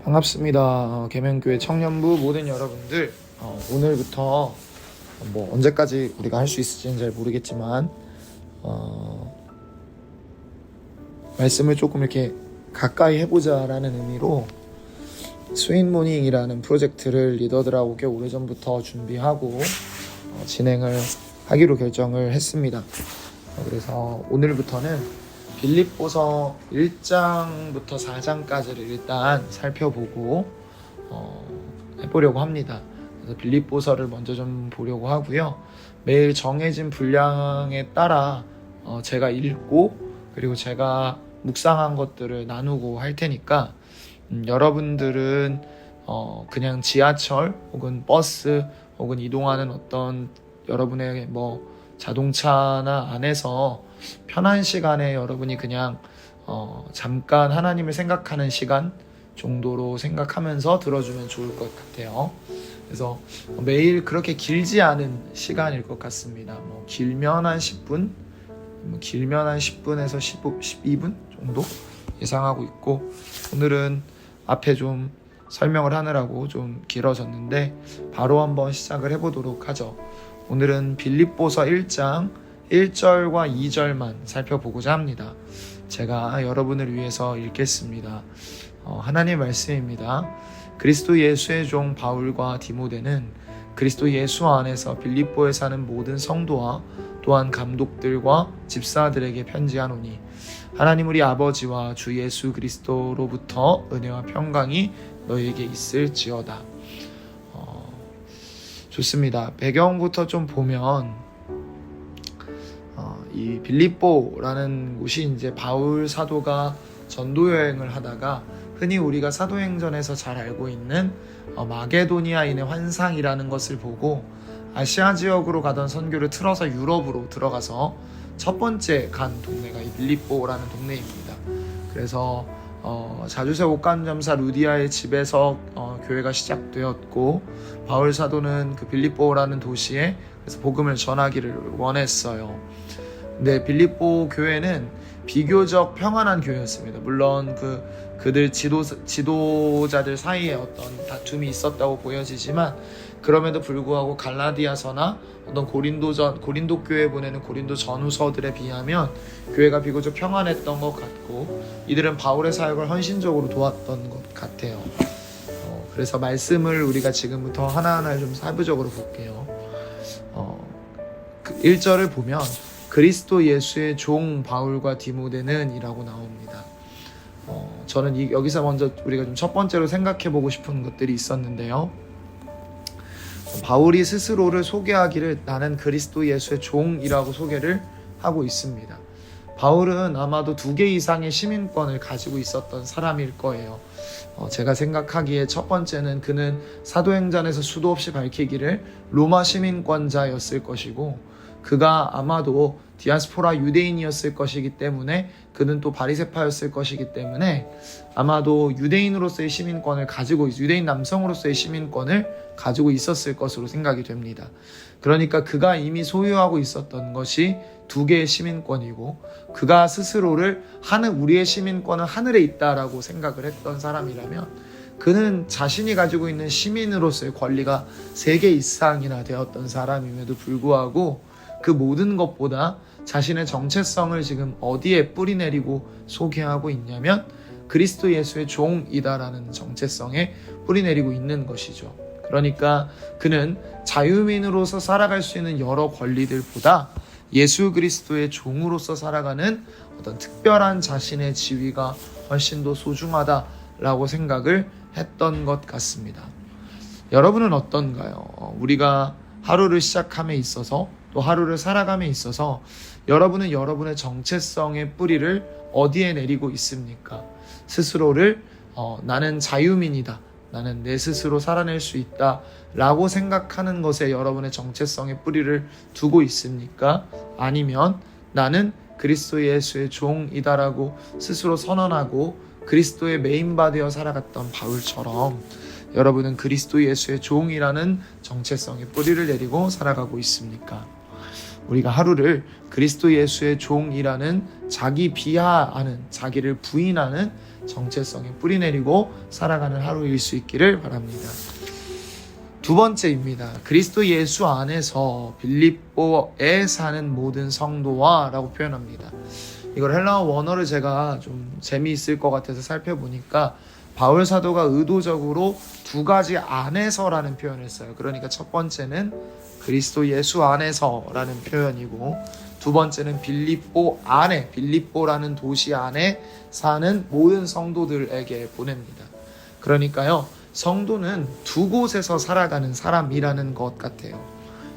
반갑습니다. 계명교회 청년부 모든 여러분들, 오늘부터 언제까지 우리가 할 수 있을지는 잘 모르겠지만 말씀을 조금 이렇게 가까이 해보자라는 의미로 스윗모닝이라는 프로젝트를 리더들하고 꽤 오래전부터 준비하고 진행을 하기로 결정을 했습니다. 그래서 오늘부터는 빌립보서 1장부터 4장까지를 일단 살펴보고 해보려고 합니다. 그래서 빌립보서를 먼저 좀 보려고 하고요. 매일 정해진 분량에 따라 제가 읽고 그리고 제가 묵상한 것들을 나누고 할 테니까 여러분들은 그냥 지하철 혹은 버스 혹은 이동하는 어떤 여러분의 자동차나 안에서 편한 시간에 여러분이 그냥 잠깐 하나님을 생각하는 시간 정도로 생각하면서 들어주면 좋을 것 같아요. 그래서 매일 그렇게 길지 않은 시간일 것 같습니다. 길면 한 10분, 길면 한 10분에서 12분 정도 예상하고 있고, 오늘은 앞에 좀 설명을 하느라고 좀 길어졌는데 바로 한번 시작을 해보도록 하죠. 오늘은 빌립보서 1장 1절과 2절만 살펴보고자 합니다. 제가 여러분을 위해서 읽겠습니다. 하나님의 말씀입니다. 그리스도 예수의 종 바울과 디모데는 그리스도 예수 안에서 빌립보에 사는 모든 성도와 또한 감독들과 집사들에게 편지하노니 하나님 우리 아버지와 주 예수 그리스도로부터 은혜와 평강이 너희에게 있을지어다. 좋습니다. 배경부터 좀 보면 이 빌립보라는 곳이 이제 바울 사도가 전도 여행을 하다가 흔히 우리가 사도행전에서 잘 알고 있는 마게도니아인의 환상이라는 것을 보고 아시아 지역으로 가던 선교를 틀어서 유럽으로 들어가서 첫 번째 간 동네가 이 빌립보라는 동네입니다. 그래서 자주세 옷간점사 루디아의 집에서 교회가 시작되었고, 바울 사도는 그 빌립보라는 도시에 그래서 복음을 전하기를 원했어요. 근데 빌립보 교회는 비교적 평안한 교회였습니다. 물론 그들 지도자들 사이에 어떤 다툼이 있었다고 보여지지만, 그럼에도 불구하고 갈라디아서나 어떤 고린도 교회 보내는 고린도 전후서들에 비하면 교회가 비교적 평안했던 것 같고, 이들은 바울의 사역을 헌신적으로 도왔던 것 같아요. 그래서 말씀을 우리가 지금부터 하나하나 좀 세부적으로 볼게요. 1절을 보면 그리스도 예수의 종 바울과 디모데는 이라고 나옵니다. 저는 여기서 먼저 우리가 좀 첫 번째로 생각해 보고 싶은 것들이 있었는데요. 바울이 스스로를 소개하기를 나는 그리스도 예수의 종이라고 소개를 하고 있습니다. 바울은 아마도 2개 이상의 시민권을 가지고 있었던 사람일 거예요. 제가 생각하기에 첫 번째는 그는 사도행전에서 수도 없이 밝히기를 로마 시민권자였을 것이고, 그가 아마도 디아스포라 유대인이었을 것이기 때문에 그는 또 바리새파였을 것이기 때문에 아마도 유대인으로서의 시민권을 유대인 남성으로서의 시민권을 가지고 있었을 것으로 생각이 됩니다. 그러니까 그가 이미 소유하고 있었던 것이 2개의 시민권이고, 그가 스스로를 우리의 시민권은 하늘에 있다라고 생각을 했던 사람이라면, 그는 자신이 가지고 있는 시민으로서의 권리가 3개 이상이나 되었던 사람임에도 불구하고 그 모든 것보다 자신의 정체성을 지금 어디에 뿌리내리고 소개하고 있냐면 그리스도 예수의 종이다라는 정체성에 뿌리내리고 있는 것이죠. 그러니까 그는 자유민으로서 살아갈 수 있는 여러 권리들보다 예수 그리스도의 종으로서 살아가는 어떤 특별한 자신의 지위가 훨씬 더 소중하다라고 생각을 했던 것 같습니다. 여러분은 어떤가요? 우리가 하루를 시작함에 있어서 또 하루를 살아감에 있어서 여러분은 여러분의 정체성의 뿌리를 어디에 내리고 있습니까? 스스로를 나는 자유민이다, 나는 내 스스로 살아낼 수 있다 라고 생각하는 것에 여러분의 정체성의 뿌리를 두고 있습니까? 아니면 나는 그리스도 예수의 종이다라고 스스로 선언하고 그리스도의 메인바 되어 살아갔던 바울처럼 여러분은 그리스도 예수의 종이라는 정체성의 뿌리를 내리고 살아가고 있습니까? 우리가 하루를 그리스도 예수의 종이라는 자기 비하하는, 자기를 부인하는 정체성에 뿌리내리고 살아가는 하루일 수 있기를 바랍니다. 두 번째입니다. 그리스도 예수 안에서 빌립보에 사는 모든 성도와 라고 표현합니다. 이걸 헬라어 원어를 제가 좀 재미있을 것 같아서 살펴보니까 바울 사도가 의도적으로 두 가지 안에서라는 표현을 써요. 그러니까 첫 번째는 그리스도 예수 안에서라는 표현이고, 두 번째는 빌립보 안에, 빌립보라는 도시 안에 사는 모든 성도들에게 보냅니다. 그러니까요, 성도는 두 곳에서 살아가는 사람이라는 것 같아요.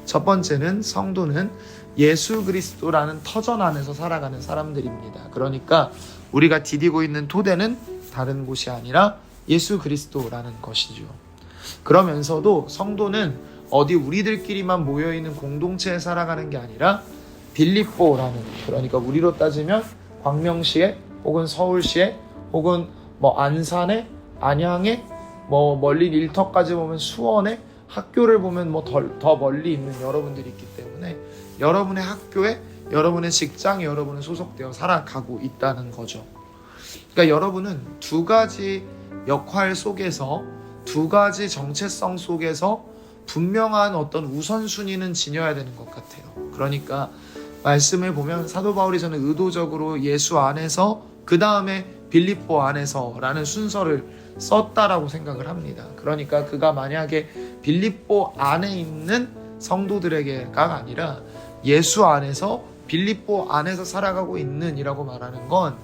첫 번째는 성도는 예수 그리스도라는 터전 안에서 살아가는 사람들입니다. 그러니까 우리가 디디고 있는 토대는 다른 곳이 아니라 예수 그리스도라는 것이죠. 그러면서도 성도는 어디 우리들끼리만 모여있는 공동체에 살아가는 게 아니라 빌립보라는, 그러니까 우리로 따지면 광명시에 혹은 서울시에 혹은 안산에, 안양에, 멀리 일터까지 보면 수원에, 학교를 보면 더 멀리 있는 여러분들이 있기 때문에 여러분의 학교에, 여러분의 직장에 여러분은 소속되어 살아가고 있다는 거죠. 그러니까 여러분은 두 가지 역할 속에서, 두 가지 정체성 속에서 분명한 어떤 우선순위는 지녀야 되는 것 같아요. 그러니까 말씀을 보면 사도 바울이 저는 의도적으로 예수 안에서 그 다음에 빌립보 안에서 라는 순서를 썼다라고 생각을 합니다. 그러니까 그가 만약에 빌립보 안에 있는 성도들에게가 아니라 예수 안에서 빌립보 안에서 살아가고 있는 이라고 말하는 건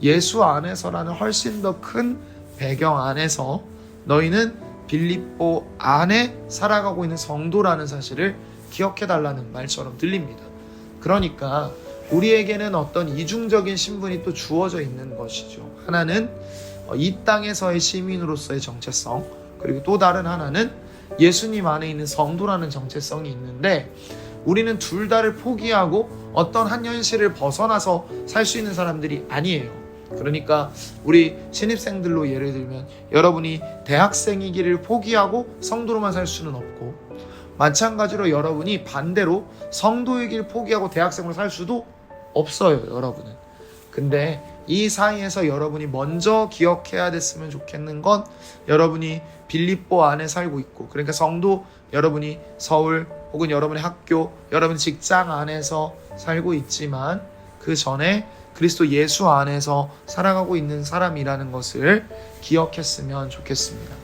예수 안에서라는 훨씬 더 큰 배경 안에서 너희는 빌립보 안에 살아가고 있는 성도라는 사실을 기억해달라는 말처럼 들립니다. 그러니까 우리에게는 어떤 이중적인 신분이 또 주어져 있는 것이죠. 하나는 이 땅에서의 시민으로서의 정체성, 그리고 또 다른 하나는 예수님 안에 있는 성도라는 정체성이 있는데, 우리는 둘 다를 포기하고 어떤 한 현실을 벗어나서 살 수 있는 사람들이 아니에요. 그러니까 우리 신입생들로 예를 들면 여러분이 대학생이기를 포기하고 성도로만 살 수는 없고, 마찬가지로 여러분이 반대로 성도이기를 포기하고 대학생으로 살 수도 없어요, 여러분은. 근데 이 사이에서 여러분이 먼저 기억해야 됐으면 좋겠는 건, 여러분이 빌립보 안에 살고 있고, 그러니까 성도 여러분이 서울 혹은 여러분의 학교, 여러분의 직장 안에서 살고 있지만 그 전에 그리스도 예수 안에서 살아가고 있는 사람이라는 것을 기억했으면 좋겠습니다.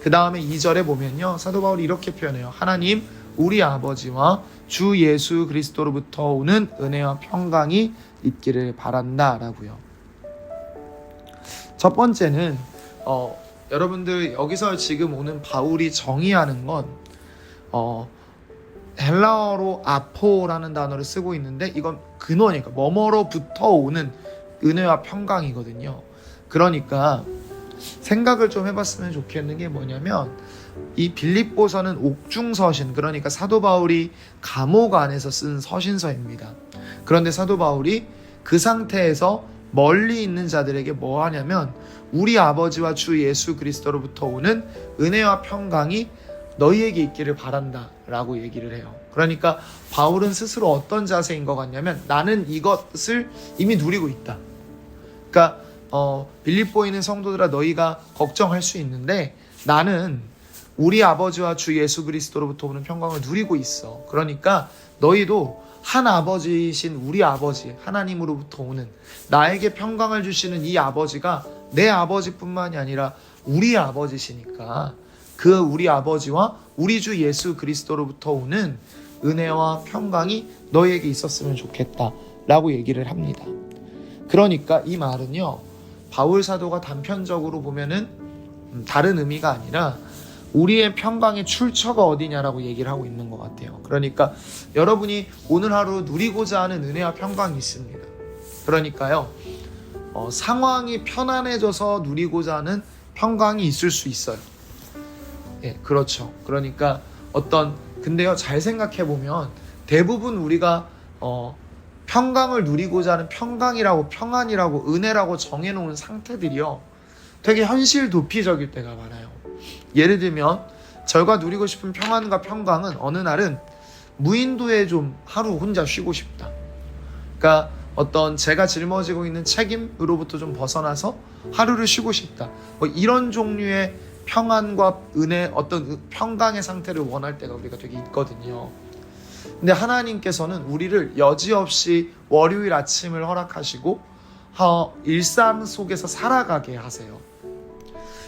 그 다음에 2절에 보면요, 사도 바울이 이렇게 표현해요. 하나님 우리 아버지와 주 예수 그리스도로부터 오는 은혜와 평강이 있기를 바란다 라고요. 첫 번째는 여러분들 여기서 지금 오는 바울이 정의하는 건 헬라어로 아포라는 단어를 쓰고 있는데, 이건 근원이니까 뭐뭐로부터 오는 은혜와 평강이거든요. 그러니까 생각을 좀 해봤으면 좋겠는 게 뭐냐면, 이 빌립보서는 옥중서신, 그러니까 사도 바울이 감옥 안에서 쓴 서신서입니다. 그런데 사도 바울이 그 상태에서 멀리 있는 자들에게 뭐 하냐면, 우리 아버지와 주 예수 그리스도로부터 오는 은혜와 평강이 너희에게 있기를 바란다 라고 얘기를 해요. 그러니까 바울은 스스로 어떤 자세인 것 같냐면, 나는 이것을 이미 누리고 있다. 그러니까 빌립보에 있는 성도들아, 너희가 걱정할 수 있는데 나는 우리 아버지와 주 예수 그리스도로부터 오는 평강을 누리고 있어. 그러니까 너희도 한 아버지이신 우리 아버지 하나님으로부터 오는, 나에게 평강을 주시는 이 아버지가 내 아버지뿐만이 아니라 우리 아버지시니까 그 우리 아버지와 우리 주 예수 그리스도로부터 오는 은혜와 평강이 너희에게 있었으면 좋겠다 라고 얘기를 합니다. 그러니까 이 말은요, 바울 사도가 단편적으로 보면은 다른 의미가 아니라 우리의 평강의 출처가 어디냐라고 얘기를 하고 있는 것 같아요. 그러니까 여러분이 오늘 하루 누리고자 하는 은혜와 평강이 있습니다. 그러니까요, 상황이 편안해져서 누리고자 하는 평강이 있을 수 있어요. 예, 그렇죠. 그러니까 근데요, 잘 생각해 보면 대부분 우리가 평강을 누리고자 하는 평강이라고, 평안이라고, 은혜라고 정해놓은 상태들이요, 되게 현실 도피적일 때가 많아요. 예를 들면 저희가 누리고 싶은 평안과 평강은 어느 날은 무인도에 좀 하루 혼자 쉬고 싶다. 그러니까 어떤 제가 짊어지고 있는 책임으로부터 좀 벗어나서 하루를 쉬고 싶다. 뭐 이런 종류의 평안과 은혜, 어떤 평강의 상태를 원할 때가 우리가 되게 있거든요. 근데 하나님께서는 우리를 여지없이 월요일 아침을 허락하시고 일상 속에서 살아가게 하세요.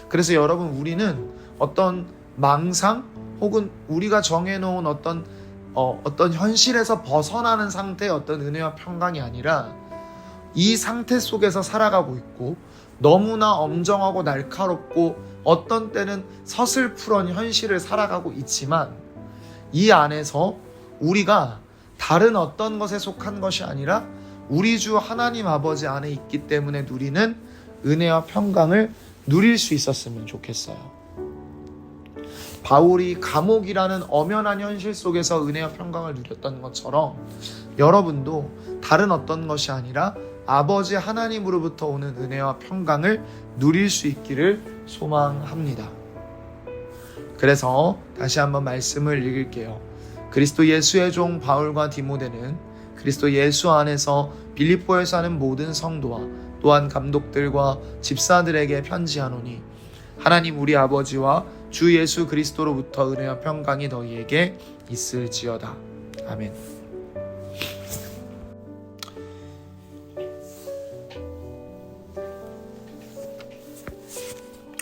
그래서 여러분, 우리는 어떤 망상 혹은 우리가 정해놓은 어떤 현실에서 벗어나는 상태의 어떤 은혜와 평강이 아니라 이 상태 속에서 살아가고 있고, 너무나 엄정하고 날카롭고 어떤 때는 서슬프런 현실을 살아가고 있지만, 이 안에서 우리가 다른 어떤 것에 속한 것이 아니라 우리 주 하나님 아버지 안에 있기 때문에 누리는 은혜와 평강을 누릴 수 있었으면 좋겠어요. 바울이 감옥이라는 엄연한 현실 속에서 은혜와 평강을 누렸던 것처럼 여러분도 다른 어떤 것이 아니라 아버지 하나님으로부터 오는 은혜와 평강을 누릴 수 있기를 소망합니다. 그래서 다시 한번 말씀을 읽을게요. 그리스도 예수의 종 바울과 디모데는 그리스도 예수 안에서 빌립보에서 사는 모든 성도와 또한 감독들과 집사들에게 편지하노니, 하나님 우리 아버지와 주 예수 그리스도로부터 은혜와 평강이 너희에게 있을지어다. 아멘.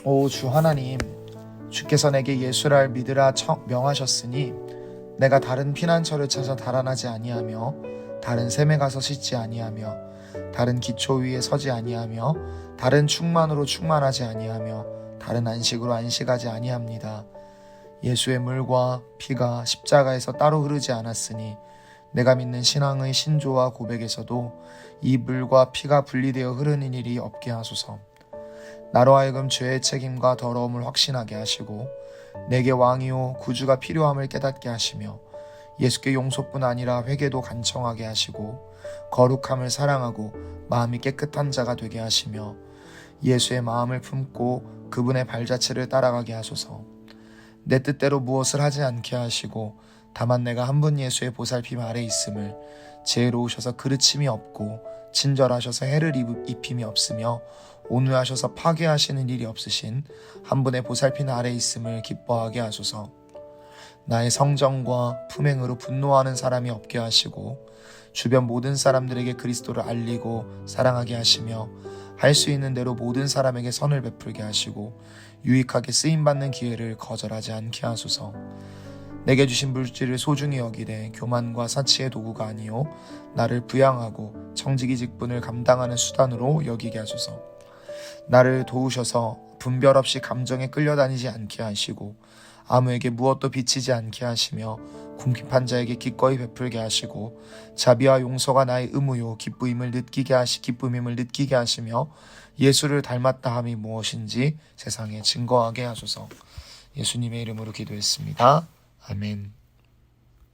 오 주 하나님, 주께서 내게 예수를 믿으라 명하셨으니 내가 다른 피난처를 찾아 달아나지 아니하며 다른 샘에 가서 씻지 아니하며 다른 기초 위에 서지 아니하며 다른 충만으로 충만하지 아니하며 다른 안식으로 안식하지 아니합니다. 예수의 물과 피가 십자가에서 따로 흐르지 않았으니 내가 믿는 신앙의 신조와 고백에서도 이 물과 피가 분리되어 흐르는 일이 없게 하소서. 나로 하여금 죄의 책임과 더러움을 확신하게 하시고 내게 왕이요 구주가 필요함을 깨닫게 하시며 예수께 용서뿐 아니라 회개도 간청하게 하시고 거룩함을 사랑하고 마음이 깨끗한 자가 되게 하시며 예수의 마음을 품고 그분의 발자취를 따라가게 하소서. 내 뜻대로 무엇을 하지 않게 하시고 다만 내가 한 분 예수의 보살핌 아래 있음을, 지혜로우셔서 그르침이 없고 친절하셔서 해를 입힘이 없으며 온유하셔서 파괴하시는 일이 없으신 한 분의 보살핌 아래 있음을 기뻐하게 하소서. 나의 성정과 품행으로 분노하는 사람이 없게 하시고 주변 모든 사람들에게 그리스도를 알리고 사랑하게 하시며 할 수 있는 대로 모든 사람에게 선을 베풀게 하시고 유익하게 쓰임받는 기회를 거절하지 않게 하소서. 내게 주신 물질을 소중히 여기되 교만과 사치의 도구가 아니요 나를 부양하고 청지기 직분을 감당하는 수단으로 여기게 하소서. 나를 도우셔서 분별 없이 감정에 끌려다니지 않게 하시고 아무에게 무엇도 비치지 않게 하시며 궁핍한 자에게 기꺼이 베풀게 하시고 자비와 용서가 나의 의무요 기쁨임을 느끼게 하시며 예수를 닮았다 함이 무엇인지 세상에 증거하게 하소서. 예수님의 이름으로 기도했습니다. 아멘.